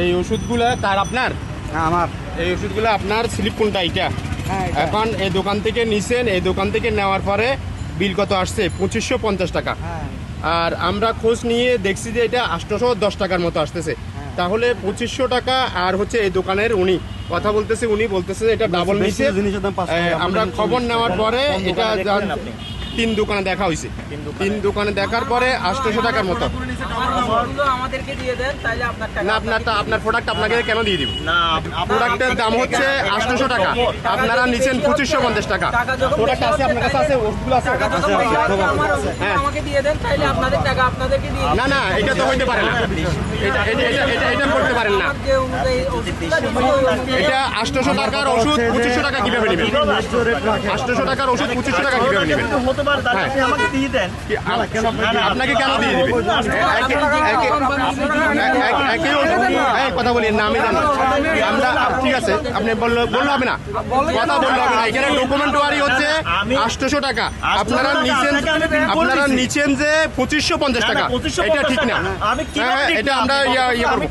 এই ওষুধগুলো কার আপনার? হ্যাঁ আমার। এই ওষুধগুলো আপনার স্লিপ কোনটা এটা? হ্যাঁ এখন এই দোকান থেকে নিছেন, এই দোকান থেকে নেওয়ার পরে বিল কত আসছে? 2550 টাকা। হ্যাঁ আর আমরা খোঁজ নিয়ে দেখছি যে এটা 810 টাকার মতো আসতেছে। তাহলে 2500 টাকা। আর হচ্ছে এই দোকানের উনি কথা বলতেছে, উনি বলতেছে এটা ডাবল নিছে। আমরা খবর নেওয়ার পরে এটা 3 দোকানে দেখা হয়েছে, 3 দোকানে দেখার পরে 800 টাকার মতো। না আপনার প্রোডাক্ট আপনাকে কেন দিয়ে দিব? প্রোডাক্টের দাম হচ্ছে 800 টাকা, আপনারা নিচ্ছেন 2550 টাকা। প্রোডাক্ট আছে আপনার কাছে? আছে ওষুধগুলো আছে? হ্যাঁ না না, এটা তো হইতে পারে না, এটা করতে পারেন না। এটা 800 টাকার ওষুধ 2500 টাকা কিভাবে নেবেন? 800 টাকার ওষুধ 2500 টাকা কিভাবে নেবেন? আপনাকে কেন দিয়ে দিবে? একই ওষুধ কথা বলি, নামই জানো আমরা। ঠিক আছে, আপনি বললে হবে না, কথা বললে হবে না। এখানে ডকুমেন্ট ওয়ারি হচ্ছে 800 টাকা, আপনারা নিচ্ছেন যে 2550 টাকা। এটা ঠিক না, এটা আমরা ইয়ে করবো।